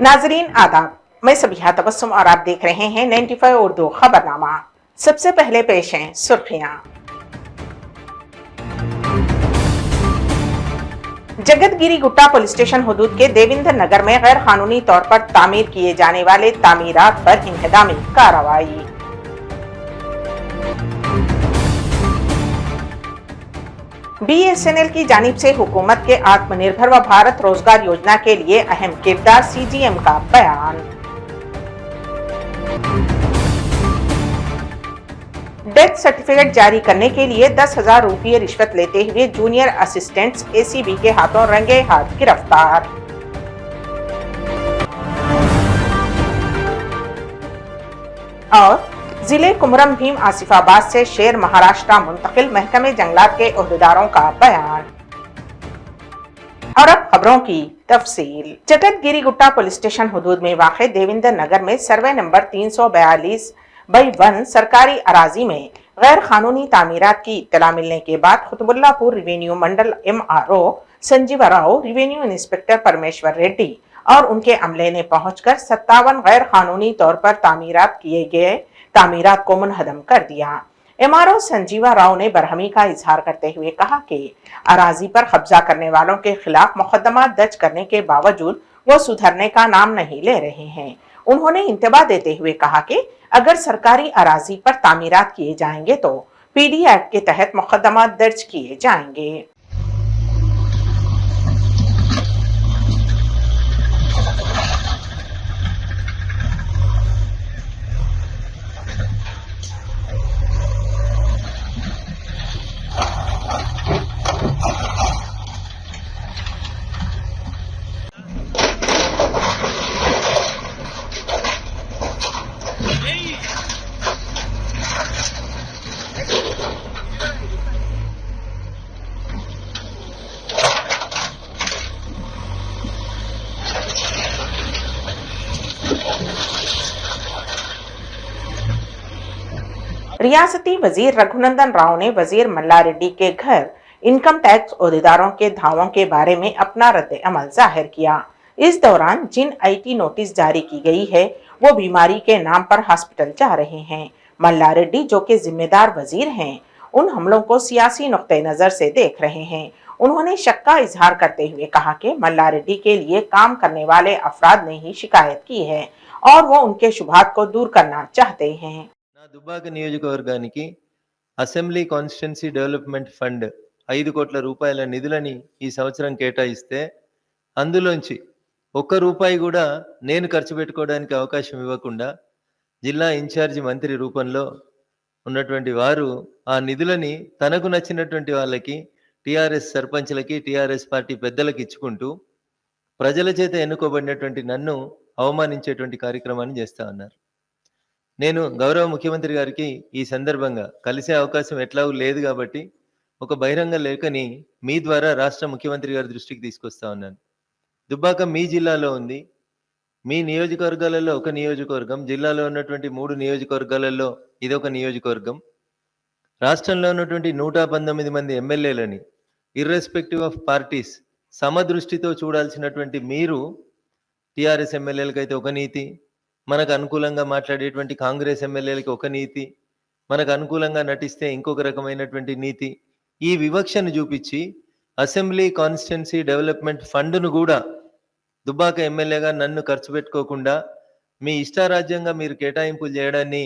नाजरीन आदाब, मैं सबिहा तबस्सुम और आप देख रहे हैं 95 उर्दू खबरनामा। सबसे पहले पेश हैं सुर्खियां। जगतगिरी गुट्टा पुलिस स्टेशन हुदूद के देविंद्र नगर में गैर कानूनी तौर पर तामीर किए जाने वाले तामीरात पर इंहदामी कार्रवाई। BSNL की जानिब से हुकूमत के आत्मनिर्भर व भारत रोजगार योजना के लिए अहम किरदार CGM का बयान। डेथ सर्टिफिकेट जारी करने के लिए 10,000 रुपये रिश्वत लेते हुए जूनियर असिस्टेंट्स ACB के हाथों रंगे हाथ गिरफ्तार। और जिले कुमरम भीम आसिफाबाद से शेर महाराष्ट्र मुंतकिल, महकमे जंगलात के ओहदेदारों का बयान। और अब खबरों की तफसील। जगतगिरी गुट्टा पुलिस स्टेशन हुदूद में वाक़े देविंद्र नगर में सर्वे नंबर 342/1 सरकारी अराजी में गैर कानूनी तामीरात की इत्तला मिलने के बाद कुतुबुल्लापुर रिवेन्यू मंडल MRO Sanjeev Rao, revenue inspector परमेश्वर रेड्डी और उनके अमले ने पहुंचकर 57 गैर कानूनी तौर पर तामीरात किए गए तामीरात को मुनहदम कर दिया। MRO संजीवा राव ने बरहमी का इजहार करते हुए कहा कि अराजी पर कब्जा करने वालों के खिलाफ मुकदमा दर्ज करने के बावजूद वो सुधरने का नाम नहीं ले रहे हैं। उन्होंने इंतबा देते हुए कहा कि अगर सरकारी अराजी पर तामीरात किए जाएंगे तो PD एक्ट के तहत मुकदमा दर्ज किए जाएंगे। रियासती वजीर रघुनंदन राव ने वजीर मल्लारेड्डी के घर इनकम टैक्स ओहदेदारों के धावों के बारे में अपना रद्द अमल जाहिर किया। इस दौरान जिन IT नोटिस जारी की गई है वो बीमारी के नाम पर हॉस्पिटल जा रहे हैं। मल्लारेड्डी जो कि जिम्मेदार वजीर हैं, उन हमलों को सियासी नुक्ते नजर से देख रहे हैं। उन्होंने शक का इजहार करते हुए कहा कि मल्लारेड्डी के लिए काम करने वाले अफराद ने ही शिकायत की है और वो उनके शुभात को दूर करना चाहते हैं। దుబ్బాక నియోజకవర్గానికి అసెంబ్లీ కాన్స్టిట్యున్సీ డెవలప్మెంట్ ఫండ్ 5 కోట్ల రూపాయల నిధులని ఈ సంవత్సరం కేటాయిస్తే అందులోంచి ఒక్క రూపాయి కూడా నేను ఖర్చు పెట్టుకోవడానికి అవకాశం ఇవ్వకుండా జిల్లా ఇన్ఛార్జి మంత్రి రూపంలో ఉన్నటువంటి వారు ఆ నిధులని తనకు నచ్చినటువంటి వాళ్ళకి, టీఆర్ఎస్ సర్పంచ్లకి, టీఆర్ఎస్ పార్టీ పెద్దలకు ఇచ్చుకుంటూ ప్రజల చేత ఎన్నుకోబడినటువంటి నన్ను అవమానించేటువంటి కార్యక్రమాన్ని చేస్తా ఉన్నారు. నేను గౌరవ ముఖ్యమంత్రి గారికి ఈ సందర్భంగా కలిసే అవకాశం ఎట్లాగూ లేదు కాబట్టి ఒక బహిరంగ లేఖని మీ ద్వారా రాష్ట్ర ముఖ్యమంత్రి గారి దృష్టికి తీసుకొస్తా ఉన్నాను. దుబ్బాక మీ జిల్లాలో ఉంది. మీ నియోజకవర్గాలలో ఒక నియోజకవర్గం, జిల్లాలో ఉన్నటువంటి 3 నియోజకవర్గాలలో ఇదొక నియోజకవర్గం. రాష్ట్రంలో ఉన్నటువంటి 119 మంది ఎమ్మెల్యేలని ఇర్రెస్పెక్టివ్ ఆఫ్ పార్టీస్ సమదృష్టితో చూడాల్సినటువంటి మీరు టీఆర్ఎస్ ఎమ్మెల్యేలకైతే ఒక నీతి, మనకు అనుకూలంగా మాట్లాడేటువంటి కాంగ్రెస్ ఎమ్మెల్యేలకి ఒక నీతి, మనకు అనుకూలంగా నటిస్తే ఇంకొక రకమైనటువంటి నీతి, ఈ వివక్షను చూపించి అసెంబ్లీ కాన్స్టిట్యున్సీ డెవలప్మెంట్ ఫండ్ను కూడా దుబ్బాక ఎమ్మెల్యేగా నన్ను ఖర్చు పెట్టుకోకుండా మీ ఇష్టారాజ్యంగా మీరు కేటాయింపులు చేయడాన్ని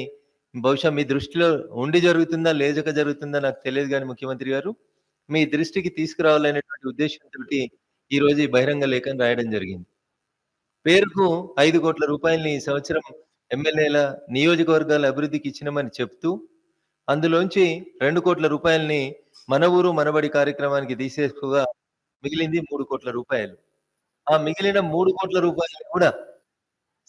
బహుశా మీ దృష్టిలో ఉండి జరుగుతుందా లేజక జరుగుతుందా నాకు తెలియదు, కానీ ముఖ్యమంత్రి గారు మీ దృష్టికి తీసుకురావాలనేటువంటి ఉద్దేశంతో ఈరోజు ఈ బహిరంగ లేఖను రాయడం జరిగింది. పేరుకు 5 కోట్ల రూపాయలని ఈ సంవత్సరం ఎమ్మెల్యేల నియోజకవర్గాల అభివృద్ధికి ఇచ్చినామని చెప్తూ అందులోంచి 2 కోట్ల రూపాయలని మన ఊరు మనబడి కార్యక్రమానికి తీసేసుకోగా మిగిలింది 3 కోట్ల రూపాయలు. ఆ మిగిలిన 3 కోట్ల రూపాయలు కూడా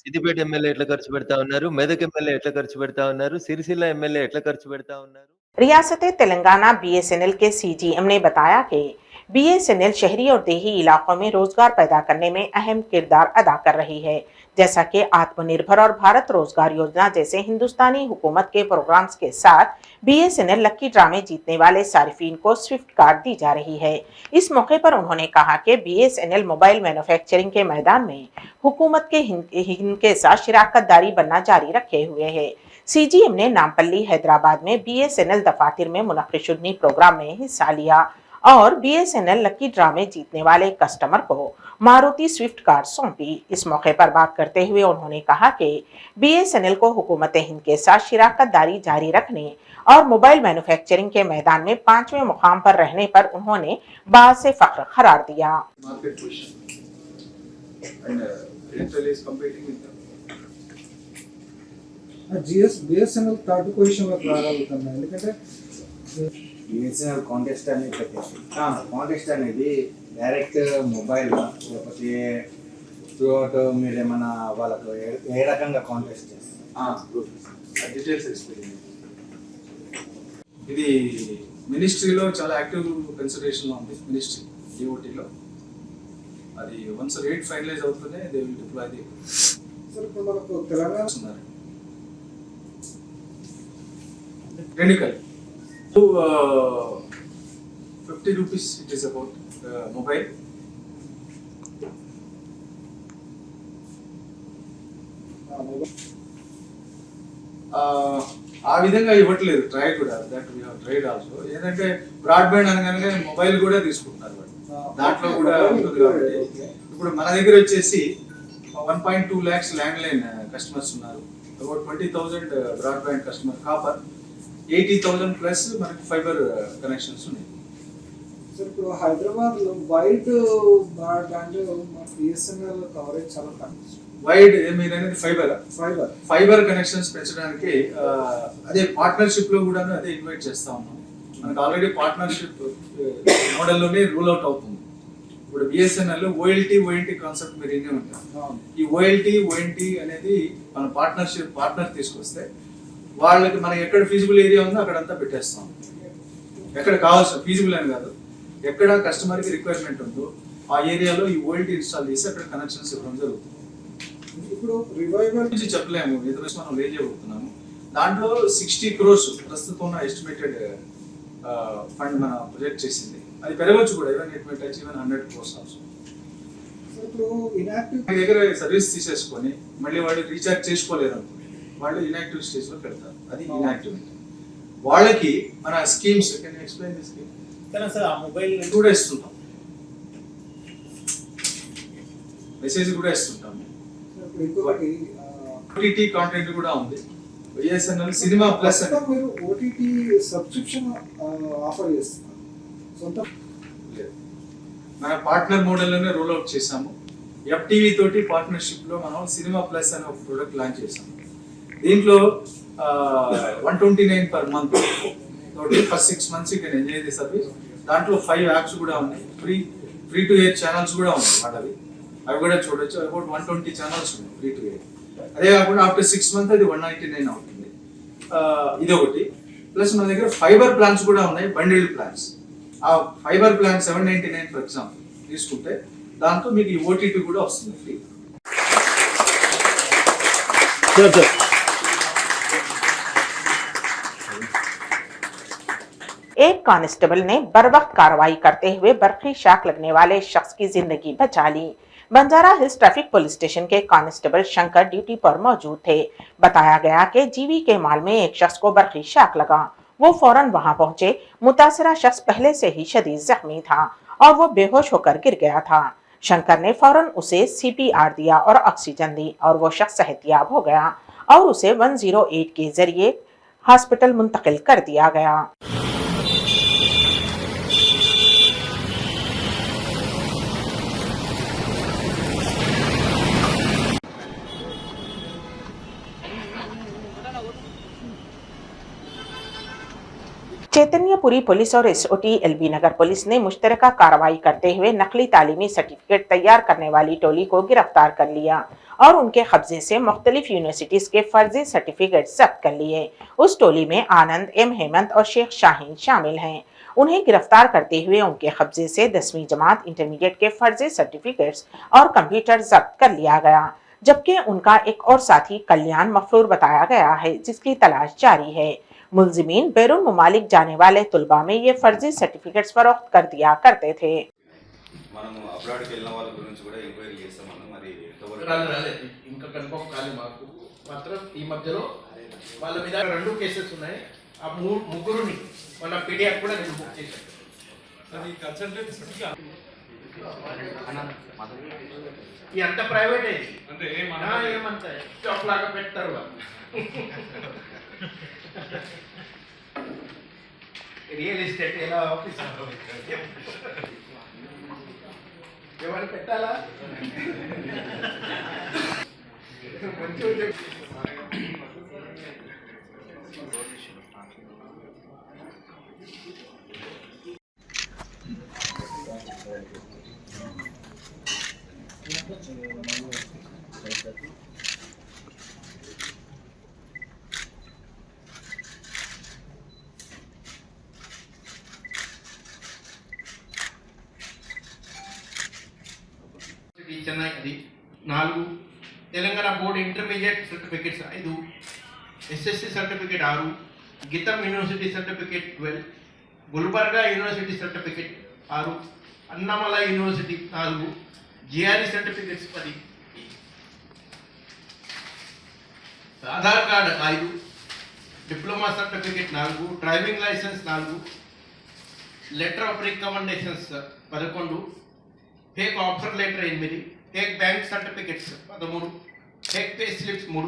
సిద్దిపేట ఎమ్మెల్యే ఎట్లా ఖర్చు పెడతా ఉన్నారు, మెదక్ ఎమ్మెల్యే ఎట్లా ఖర్చు పెడతా ఉన్నారు, సిరిసిల్ల ఎమ్మెల్యే ఎట్లా ఖర్చు పెడతా ఉన్నారు। रियासत तेलंगाना BSNL के CGM ने बताया कि बीएसएनएल शहरी और देही इलाकों में रोजगार पैदा करने में अहम किरदार अदा कर रही है, जैसा कि आत्मनिर्भर और भारत रोजगार योजना जैसे हिंदुस्तानी हुकूमत के प्रोग्राम्स के साथ बीएसएनएल लक्की ड्रा में जीतने वाले सारिफीन को स्विफ्ट कार्ड दी जा रही है। इस मौके पर उन्होंने कहा कि बीएसएनएल मोबाइल मैन्युफैक्चरिंग के मैदान में हुकूमत के हिंद के साथ शराकतदारी बनना जारी रखे हुए है। सीजीएम ने नामपल्ली हैदराबाद में बीएसएनएल दफातर में मुनक्किद प्रोग्राम में हिस्सा लिया और बीएसएनएल लकी ड्रा में जीतने वाले कस्टमर को मारुति स्विफ्ट कार सौंपी। इस मौके पर बात करते हुए उन्होंने कहा कि बीएसएनएल को हुकूमत हिंद के साथ शराकतदारी जारी रखने और मोबाइल मैन्युफैक्चरिंग के मैदान में 5वें मुकाम पर रहने पर उन्होंने बात से फख्र करार दिया। market position and Airtel is competing with them. BSNL third position లో రాగలుగుతున్నాయి ఎందుకంటే బిఎస్ఎన్ఎల్ కాంటెస్ట్ అనేది పెట్టేసి కాంటెస్ట్ అనేది డైరెక్ట్ మొబైల్ లేకపోతే త్రూ అవుట్ మీరు ఏమైనా వాళ్ళకు ఏ రకంగా కాంటెస్ట్ చేస్తారు? Good. Details explain. ఇది మినిస్ట్రీలో చాలా యాక్టివ్ కన్సిడరేషన్లో ఉంది. మినిస్ట్రీ డిఓటీలో అది వన్స్ రేట్ ఫైనలైజ్ అవుతూనే they will deploy the. Sir ఇప్పుడు మనకు తెలంగాణ ఉన్నారు technical 50 rupees it is about mobile. ఆ విధంగా ఇవ్వట్లేదు. ట్రై కూడా that we have tried also. ఏంటంటే బ్రాడ్బ్యాండ్ అనగానే మొబైల్ కూడా తీసుకుంటున్నారు వాళ్ళు. దాంట్లో కూడా ఉంటుంది కాబట్టి ఇప్పుడు మన దగ్గర వచ్చేసి 1.2 lakhs ల్యాండ్ లైన్ కస్టమర్స్ ఉన్నారు. About 20,000 broadband customer copper, 80,000 plus మనకి ఫైబర్ కనెక్షన్స్ ఉన్నాయి. సార్ ఇప్పుడు హైదరాబాద్ లో వైడ్ బ్రాడ్బ్యాండ్ బిఎస్ఎన్ఎల్ కవరేజ్ చాలా కనిపిస్తుంది. వైడ్ మీరు అనేది ఫైబర్ ఫైబర్ కనెక్షన్స్ పెంచడానికి అదే పార్ట్నర్షిప్ లో కూడా అదే ఇన్వైట్ చేస్తా ఉన్నాం. మనకు ఆల్రెడీ పార్ట్నర్షిప్ మోడల్లోనే రూల్ అవుట్ అవుతుంది. ఇప్పుడు బిఎస్ఎన్ఎల్ ఓఎల్టీ కాన్సెప్ట్ మీరు వినే ఉంటారు. ఈ ఓఎల్టీ అనేది మన పార్ట్నర్ తీసుకొస్తే వాళ్ళకి మనకి ఎక్కడ ఫీజిబుల్ ఏరియా ఉందో అక్కడంతా పెట్టేస్తాం. ఎక్కడ కావాల్సిన ఫీజిబుల్ అని కాదు, ఎక్కడ కస్టమర్కి రిక్వైర్మెంట్ ఉందో ఆ ఏరియాలో ఈ ఓఎల్టీ ఇన్స్టాల్ చేసి అక్కడ కనెక్షన్స్ ఇవ్వడం జరుగుతుంది. ఇప్పుడు రివైవల్ నుంచి చెప్పలేము, ఎదురు మనం రేజ్ చేయబోతున్నాము. దాంట్లో 60 crores ప్రస్తుతం ఉన్న ఎస్టిమేటెడ్ ఫండ్ మన ప్రొజెక్ట్ చేసింది. అది పెరగవచ్చు కూడా, even it may touch even 100 crores also. ఇప్పుడు ఇన్యాక్టివ్ మీ దగ్గర సర్వీస్ తీసేసుకొని మళ్ళీ వాళ్ళు రీఛార్జ్ చేసుకోలేరు అనుకోండి, వాళ్ళు ఇన్యాక్టివ్ స్టేజ్ లో పెడతారు. అది ఇన్యాక్టివిటీ. వాళ్ళకి మన schemes can explain the scheme sir ఆ మొబైల్ కూడా ఇస్తుంటాం, మెసేజ్ కూడా ఇస్తుంటాము. ఇంకొకటి ఓటీటీ కాంటెంట్ కూడా ఉంది. బిఎస్ఎన్ఎల్ సినిమా ప్లస్ అని మీరు ఓటీటీ సబ్స్క్రిప్షన్ ఆఫర్ చేస్తున్నారు సొంత మన పార్ట్నర్ మోడల్లోనే రోల్ అవుట్ చేసాము. ఎఫ్టీవీ తోటి పార్ట్నర్షిప్ లో మనం సినిమా ప్లస్ అనే ఒక ప్రోడక్ట్ లాంచ్ చేసాము. దీంట్లో 129 per month తోటి first 6 months you can enjoy the service. దాంట్లో 5 యాప్స్ కూడా ఉన్నాయి, ఫ్రీ టు ఎయిర్ ఛానల్స్ కూడా ఉన్నాయి వాళ్ళవి, అవి కూడా చూడొచ్చు. అబౌట్ 120 ఛానల్స్ ఉన్నాయి ఫ్రీ టు ఎయిర్. అదే కాకుండా ఆఫ్టర్ 6 months అది 199 అవుతుంది. ఇదొకటి. ప్లస్ మన దగ్గర ఫైబర్ ప్లాన్స్ కూడా ఉన్నాయి, బండిల్డ్ ప్లాన్స్. ఆ ఫైబర్ ప్లాన్ 799 ఫర్ ఎగ్జాంపుల్ తీసుకుంటే దాంతో మీకు ఈ ఓటీటీ కూడా వస్తుంది ఫ్రీ. एक कांस्टेबल ने बर वक्त कार्रवाई करते हुए बर्फी शाख लगने वाले शख्स की जिंदगी बचा ली। Banjara Hills traffic police station के कांस्टेबल शंकर ड्यूटी पर मौजूद थे। बताया गया कि जीवी के माल में एक शख्स को बर्फी शाख लगा। वो फौरन वहां पहुंचे। मुतासिरा शख्स पहले से ही शदीद जख्मी था और वो बेहोश होकर गिर गया था। शंकर ने फौरन उसे CPR दिया और ऑक्सीजन दी और वो शख्स सेहतयाब हो गया और उसे 108 के जरिए हॉस्पिटल मुंतकिल कर दिया गया। चैतन्यपुरी पुलिस और SOT LB नगर पुलिस ने मुश्तरका कार्रवाई करते हुए नकली तालीमी सर्टिफिकेट तैयार करने वाली टोली को गिरफ्तार कर लिया और उनके कब्जे से मुख्तलिफ यूनिवर्सिटीज के फर्जी सर्टिफिकेट जब्त कर लिए। उस टोली में आनंद, M हेमंत और शेख शाहीन शामिल हैं। उन्हें गिरफ्तार करते हुए उनके कब्जे से 10वीं जमात इंटरमीडिएट के फर्जी सर्टिफिकेट्स और कंप्यूटर जब्त कर लिया गया, जबकि उनका एक और साथी कल्याण मफरूर बताया गया है, जिसकी तलाश जारी है। मुलजिमीन बैरून ममालिक जाने वाले तुलबा में ये फर्जी सर्टिफिकेट्स फरोख्त कर दिया करते थे। మనము అబ్రాడ్కి వెళ్ళిన వాళ్ళ గురించి కూడా ఎంక్వైరీ చేస్తామన్నా మరి రాలేదు ఇంకా కన్ఫర్మ్ కాలేదు మాకు మాత్రం ఈ మధ్యలో వాళ్ళ మీద 2 కేసెస్ ఉన్నాయి. ఆ ముగ్గురుని మన పీడిఎఫ్ కూడా నేను బుక్ చేశాను. ఈ అంత ప్రైవేట్ అంటే ఏమంతా షాప్ లాగా పెడతారు వాళ్ళు. రియల్ ఎస్టేట్ ఎలా ఆఫీస్ ఎవరు పెట్టాలా చెన్నై అది 4, Telangana board intermediate certificates 5, SSC certificate 6, Gitam university certificate 12, Gulbarga university certificate 6, Annamalai university 4, GRE certificates 10, Aadhaar card 5, diploma certificate 4, driving licence 4, letter of recommendations 11, fake offer letter 8, fake bank certificates 13, fake pay slips 3,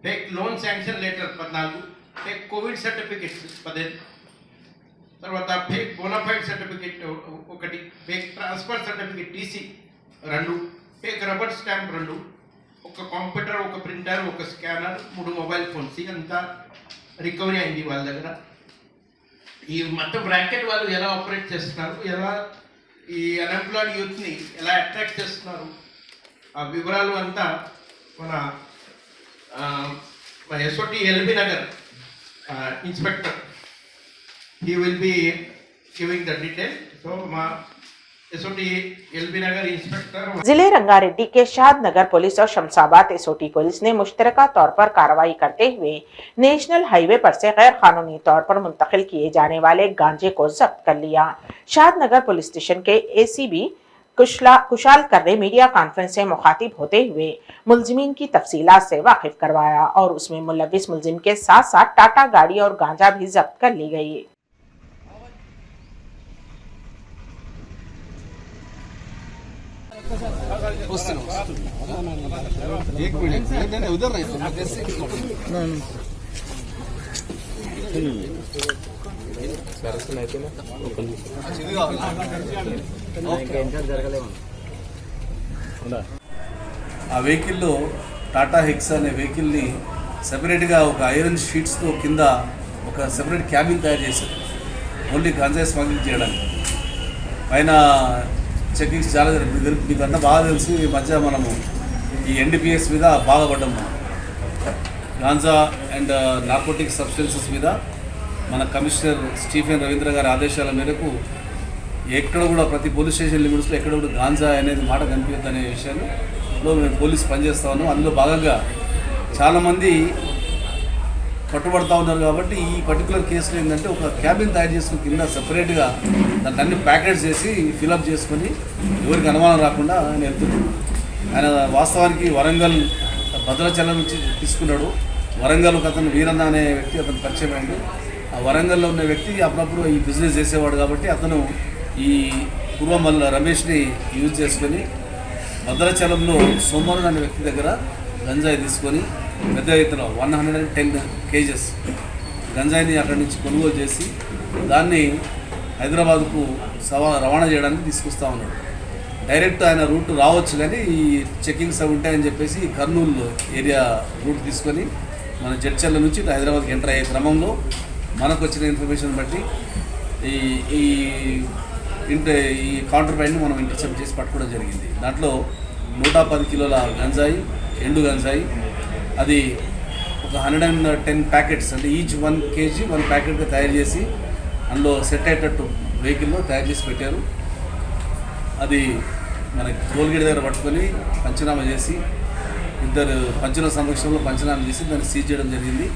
fake loan sanction letter 14, fake covid certificates 15, తర్వాత fake bonafide certificate 1, fake transfer certificate TC 2, fake rubber stamp 2, ఒక computer, ఒక printer, ఒక scanner, 3 mobile phones అంతా recovery అయింది వాళ్ళ దగ్గర. ఈ మొత్తం బ్రాకెట్ వాళ్ళు ఎలా ఆపరేట్ చేస్తున్నారు, ఎలా ఈ అన్ఎంప్లాయిడ్ యూత్ని ఎలా అట్రాక్ట్ చేస్తున్నారు, ఆ వివరాలు అంతా మన SOT LB Nagar inspector he will be giving the detail. So మా एसओटी एलबी नगर इंस्पेक्टर जिले रंगारेड्डी के शाद नगर पुलिस और शमशाबाद एसओटी पुलिस ने मुश्तरका तौर पर कार्रवाई करते हुए नेशनल हाईवे पर से गैर कानूनी तौर पर मुंतकिल किए जाने वाले गांजे को जब्त कर लिया। शाद नगर पुलिस स्टेशन के ACB Kushal Karre media conference से मुखातिब होते हुए मुलजिमीन की तफसीलात से वाकिफ करवाया और उसमें मुलविस मुलजिम के साथ साथ टाटा गाड़ी और गांजा भी जब्त कर ली गई। एक मिनट उधर ఆ వెహికల్లో టాటా హెక్స్ అనే వెహికల్ని సెపరేట్గా ఒక ఐరన్ షీట్స్తో కింద ఒక సెపరేట్ క్యాబిన్ తయారు చేశారు ఓన్లీ గంజాయి స్మగ్లింగ్ చేయడానికి. పైన చెకింగ్స్ చాలా మీకు అంతా బాగా తెలుసు. ఈ మధ్య మనము ఈ ఎన్డీపీఎస్ మీద బాగా పడ్డాం. మనం గాంజా అండ్ నార్కోటిక్ సబ్స్టెన్సెస్ మీద మన కమిషనర్ స్టీఫెన్ రవీంద్ర గారి ఆదేశాల మేరకు ఎక్కడ కూడా ప్రతి పోలీస్ స్టేషన్ లిమిట్స్లో ఎక్కడ కూడా గాంజా అనేది మాట కనిపించదు అనే విషయంలో మేము పోలీస్ పనిచేస్తా ఉన్నాం. అందులో భాగంగా చాలామంది పట్టుబడతా ఉన్నారు. కాబట్టి ఈ పర్టికులర్ కేసులో ఏంటంటే ఒక క్యాబిన్ తయారు చేసుకుని కింద సపరేట్గా దాన్ని అన్ని ప్యాకెట్స్ చేసి ఫిలప్ చేసుకొని ఎవరికి అనుమానం రాకుండా ఆయన వెళ్తున్నాడు. ఆయన వాస్తవానికి వరంగల్ భద్రాచలం నుంచి తీసుకున్నాడు. వరంగల్ ఒక అతను వీరన్న అనే వ్యక్తి అతను పరిచయం అయింది. ఆ వరంగల్లో ఉన్న వ్యక్తి అప్పుడప్పుడు ఈ బిజినెస్ చేసేవాడు కాబట్టి అతను ఈ పూర్వమల్ల రమేష్ని యూజ్ చేసుకొని భద్రాచలంలో సోమవారం అనే వ్యక్తి దగ్గర గంజాయి తీసుకొని పెద్ద ఎత్తున 110 kgs గంజాయిని అక్కడి నుంచి కొనుగోలు చేసి దాన్ని హైదరాబాద్కు రవాణా చేయడానికి తీసుకొస్తా ఉన్నాడు. డైరెక్ట్ ఆయన రూట్ రావచ్చు కానీ ఈ చెకింగ్స్ అవి ఉంటాయని చెప్పేసి కర్నూలు ఏరియా రూట్ తీసుకొని మన జడ్చర్ల నుంచి హైదరాబాద్కి ఎంటర్ అయ్యే క్రమంలో మనకు వచ్చిన ఇన్ఫర్మేషన్ బట్టి ఈ కౌంటర్ పాయింట్ని మనం ఇంటర్సెప్ట్ చేసి పట్టుకోవడం జరిగింది. దాంట్లో 110 కిలోల గంజాయి, ఎండు గంజాయి, అది ఒక 110 ప్యాకెట్స్ అంటే ఈచ్ 1 kg 1 ప్యాకెట్గా తయారు చేసి అందులో సెట్ అయ్యేటట్టు వెహికల్లో తయారు చేసి పెట్టారు. అది మనకి టోల్గేట్ దగ్గర పట్టుకొని పంచనామా చేసి ఇద్దరు పంచనామా సమక్షంలో పంచనామా చేసి దాన్ని సీజ్ చేయడం జరిగింది.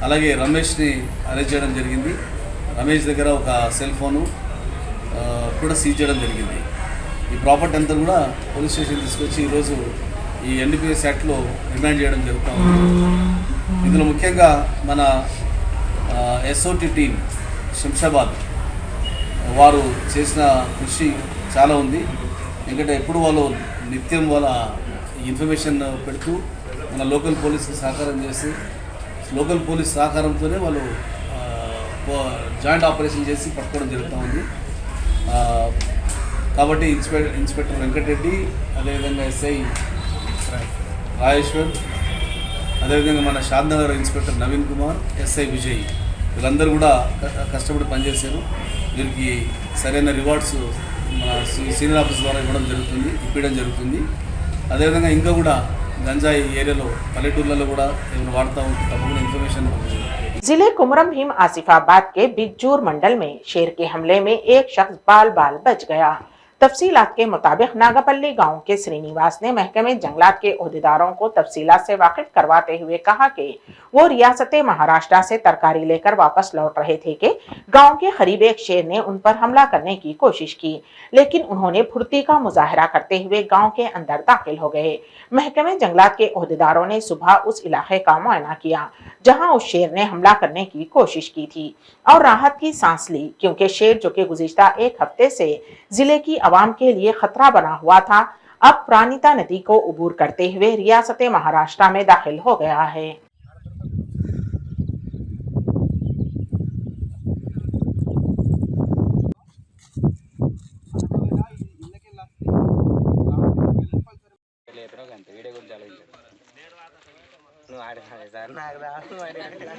అలాగే రమేష్ని అరెస్ట్ చేయడం జరిగింది. రమేష్ దగ్గర ఒక సెల్ ఫోను కూడా సీజ్ చేయడం జరిగింది. ఈ ప్రాపర్టీ అంతా కూడా పోలీస్ స్టేషన్ తీసుకొచ్చి ఈరోజు ఈ ఎన్డీపీఎస్ యాక్ట్లో రిమాండ్ చేయడం జరుగుతూ ఉంది. ఇందులో ముఖ్యంగా మన ఎస్ఓటి టీం శంషాబాద్ వారు చేసిన కృషి చాలా ఉంది. ఎందుకంటే ఎప్పుడు వాళ్ళు నిత్యం వాళ్ళ ఇన్ఫర్మేషన్ పెడుతూ మన లోకల్ పోలీస్కి సహకారం చేసి లోకల్ పోలీస్ సహకారంతోనే వాళ్ళు జాయింట్ ఆపరేషన్ చేసి పట్టుకోవడం జరుగుతూ ఉంది. కాబట్టి ఇన్స్పెక్టర్ వెంకటరెడ్డి, అదేవిధంగా ఎస్ఐ రాజేశ్వర్, అదేవిధంగా మన షాద్నగర్ ఇన్స్పెక్టర్ నవీన్ కుమార్, ఎస్ఐ విజయ్ వీళ్ళందరూ కూడా కష్టపడి పనిచేశారు. వీరికి సరైన రివార్డ్స్ మన సీనియర్ ఆఫీస్ ద్వారా ఇప్పించడం జరుగుతుంది. అదేవిధంగా ఇంకా కూడా గంజాయి ఏరియాలో పల్లెటూర్లలో కూడా ఏమైనా వాడుతూ ఉంటే తప్పకుండా ఇన్ఫర్మేషన్. जिले कुमरम भीम आसिफाबाद के बिज्जूर मंडल में शेर के हमले में एक शख्स बाल बाल बच गया। तफसीलात के मुताबिक नागापल्ली गांव के श्रीनिवास ने महकमे जंगलात के ओहदेदारों को तफसीलात से वाकिफ करवाते हुए कहा कि वो रियासत महाराष्ट्र से तरकारी लेकर वापस लौट रहे थे कि गांव के करीब एक शेर ने उन पर हमला करने की कोशिश की, लेकिन उन्होंने फुर्ती का मुजाहरा करते हुए गांव के अंदर दाखिल हो गए। महकमे जंगलात के ओहदेदारों ने सुबह उस इलाके का मुआयना किया जहां उस शेर ने हमला करने की कोशिश की थी और राहत की सांस ली, क्योंकि शेर जो कि गुज़िश्ता एक हफ्ते से जिले की आवाम के लिए खतरा बना हुआ था, अब प्राणिता नदी को उबूर करते हुए रियासत महाराष्ट्र में दाखिल हो गया है।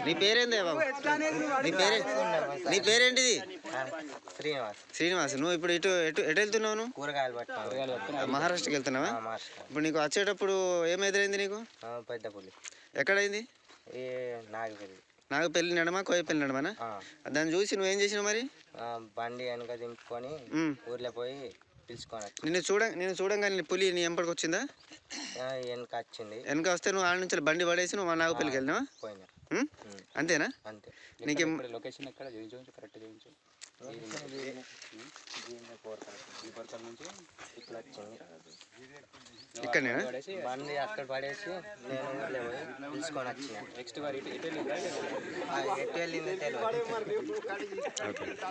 నీ పేరేందే బాబు? నీ పేరేంటిది? శ్రీనివాస్. నువ్వు ఇప్పుడు ఎటు వెళ్తున్నావు? నువ్వు కూరగాయలు మహారాష్ట్రకి వెళ్తున్నావా? ఇప్పుడు నీకు వచ్చేటప్పుడు ఏం ఎదురైంది నీకు? పెద్దపల్లి. ఎక్కడైంది? నాగపల్లి నడమా కోయపల్లి నడమనా? దాన్ని చూసి నువ్వేం చేసినావు మరి? బండి వెనక దింపుకొని ఊర్లో పోయి పిలుచుకోవాలి. నేను చూడంగానే పులి నీ ఎంపడికి వచ్చిందా? వెనక వచ్చింది. వెనక వస్తే నువ్వు ఆడ నుంచి బండి పడేసి నువ్వు నాగపల్లికి వెళ్ళినావా? అంతేనా? అంతే. నీకేం లొకేషన్ ఎక్కడ కరెక్ట్ చేయించు. ఇక్కడనేనా? బండి అక్కడ పడేసి నేను ఊర్లో పోయి పిలుచుకొని వచ్చిన. నెక్స్ట్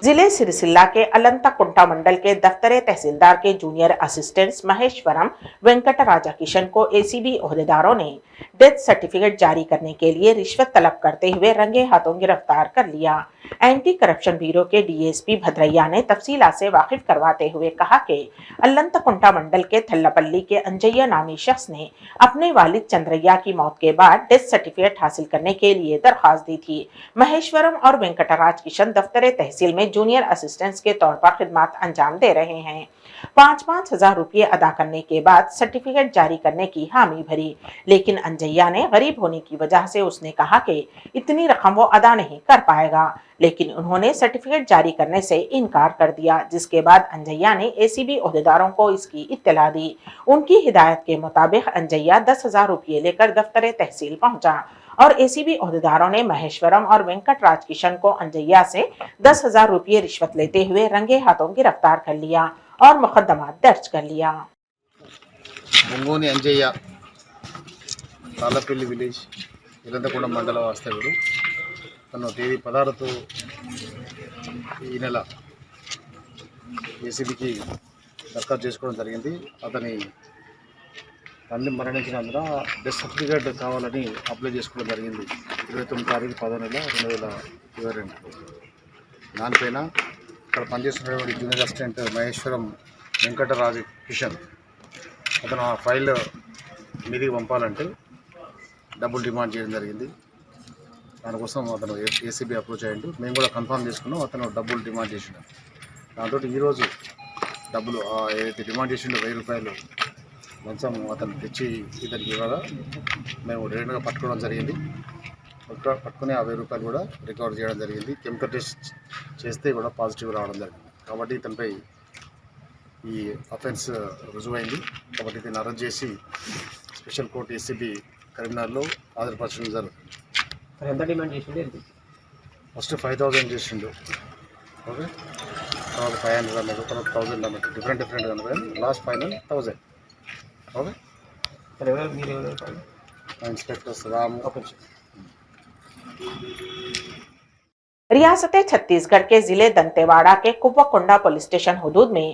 जिले सिरसिल्ला के अलंतकुंटा मंडल के दफ्तर तहसीलदार के जूनियर असिस्टेंट महेश्वरम वेंकट राजा किशन को एसीबी ओहदेदारों ने डेथ सर्टिफिकेट जारी करने के लिए रिश्वत तलब करते हुए रंगे हाथों गिरफ्तार कर लिया। एंटी करप्शन ब्यूरो के डीएसपी भद्रैया ने तफसीलात से वाकिफ करवाते हुए कहा कि अलंतकुंटा मंडल के थल्लापल्ली के अंजैया नामी शख्स ने अपने वालिद चंद्रैया की मौत के बाद डेथ सर्टिफिकेट हासिल करने के लिए दरखास्त दी थी। महेश्वरम और वेंकटराज किशन दफ्तर तहसील में जूनियर असिस्टेंट्स के तौर पर खिदमत अंजाम दे रहे हैं। 5-5 हजार रुपये अदा करने के बाद सर्टिफिकेट जारी करने की हामी भरी, लेकिन अंजैया ने गरीब होने की वजह से उसने कहा कि इतनी रकम वो अदा नहीं कर पाएगा, लेकिन उन्होंने सर्टिफिकेट जारी करने से इनकार कर दिया, जिसके बाद अंजैया ने एसीबी ओहदेदारों को इसकी इत्तला दी। उनकी हिदायत के मुताबिक अंजैया 10,000 रुपये लेकर दफ्तर तहसील पहुंचा और एसीबी ओहदेदारों ने महेश्वरम और वेंकट राज किशन को अंजैया से 10,000 रुपये रिश्वत लेते हुए रंगे हाथों गिरफ्तार कर लिया और मुकदमा दर्ज कर लिया। बंगोनी अंजయ్య తాళ్ళపల్లి విలేజ్ ఇలంతకొండ మండల వాస్తవ్యుడు. తను తేదీ 16తో ఈ నెల ఏసీబీకి దరఖాస్తు చేసుకోవడం జరిగింది. అతని తండ్రి మరణించినందున డెత్ సర్టిఫికేట్ కావాలని అప్లై చేసుకోవడం జరిగింది 29 తారీఖు 10 నెల 2022. దానిపైన ఇక్కడ పనిచేస్తున్నటువంటి జూనియర్ అసిస్టెంట్ మహేశ్వరం వెంకటరాజు కిషన్ అతను ఆ ఫైల్ మీదికి పంపాలంటే డబ్బులు డిమాండ్ చేయడం జరిగింది. దానికోసం అతను ఏసీబీ అప్రోచ్ అయ్యిండు. మేము కూడా కన్ఫర్మ్ చేసుకున్నాం. అతను డబ్బులు డిమాండ్ చేసిండు. దాంతో ఈరోజు డబ్బులు ఏదైతే డిమాండ్ చేసిండో 1000 రూపాయలు లంచం అతను తెచ్చి ఇతనికి ఇవ్వగా మేము రేణుగా పట్టుకోవడం జరిగింది. పట్టుకుని 50 రూపాయలు కూడా రికవర్ చేయడం జరిగింది. కెమికల్ టెస్ట్ చేస్తే కూడా పాజిటివ్ రావడం జరిగింది. కాబట్టి ఇతనిపై ఈ అఫెన్స్ రుజువైంది. కాబట్టి దీన్ని అరెస్ట్ చేసి స్పెషల్ కోర్టు ఏసీబీ కరీంనగర్లో హాజరుపరచడం జరుగుతుంది. ఎంత డిమాండ్ చేసిండు? ఫస్ట్ 5,000 చేసిండు, ఓకే, తర్వాత 500 అన్నాడు, తర్వాత 1,000 అన్నాడు, డిఫరెంట్ అన్నాడు. Last final 1,000, okay. Inspector Ram. रियासत छत्तीसगढ़ के जिले दंतेवाड़ा के कुब्बकोंडा पुलिस स्टेशन हुदूद में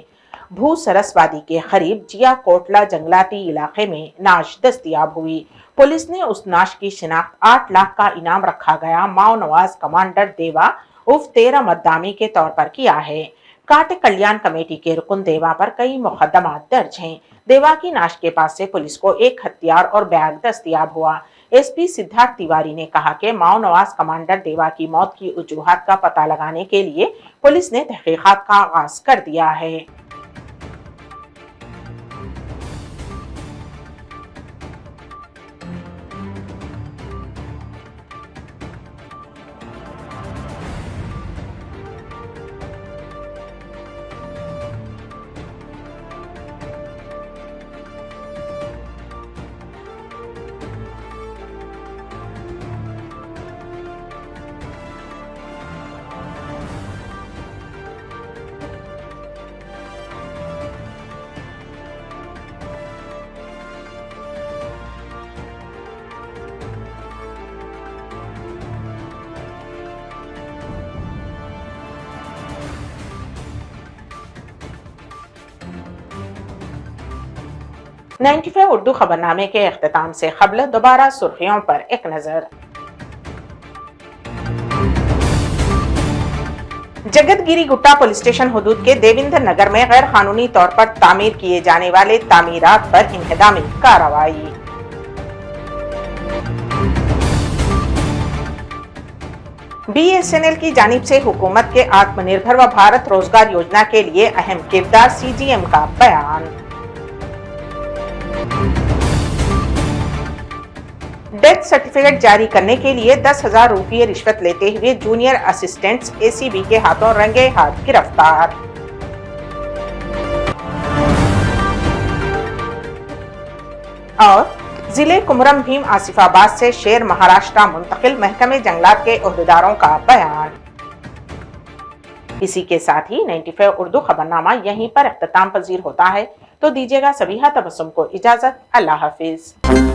भू सरसवादी के करीब जिया कोटला जंगलाती इलाके में नाश दस्तयाब हुई। पुलिस ने उस नाश की शिनाख्त 8 लाख का इनाम रखा गया माओ नवाज कमांडर देवा उर्फ 13 मद्दामी के तौर पर किया है। काटे कल्याण कमेटी के रुकन देवा पर कई मुकदमा दर्ज हैं। देवा की नाश के पास से पुलिस को एक हथियार और बैग दस्तयाब हुआ। एसपी सिद्धार्थ तिवारी ने कहा कि माओ नवाज कमांडर देवा की मौत की वजूहात का पता लगाने के लिए पुलिस ने तहकीकात का आगाज कर दिया है। नाइन्टी उर्दू खबरनामे के इख्तिताम से कबल दोबारा सुर्खियों पर एक नजर। जगतगिरी गुट्टा पुलिस स्टेशन हुदूद के देविंद्र नगर में गैर कानूनी तौर पर तामीर किए जाने वाले तामीरात पर इंहदामी कार्रवाई। BSNL की जानिब से हुकूमत के आत्मनिर्भर व भारत रोजगार योजना के लिए अहम किरदार CGM का बयान। डेथ सर्टिफिकेट जारी करने के लिए 10,000 रुपये रिश्वत लेते हुए जूनियर असिस्टेंट्स ACB के हाथों रंगे हाथ गिरफ्तार। और जिले कुमरम भीम आसिफाबाद से शेर महाराष्ट्र मुंतकिल, महकमे जंगलात के ओहदेदारों का बयान। इसी के साथ ही 95 उर्दू खबरनामा यहीं पर इख्तिताम पजीर होता है। तो दीजिएगा सबीहा तबस्सुम को इजाजत। अल्लाह हाफिज।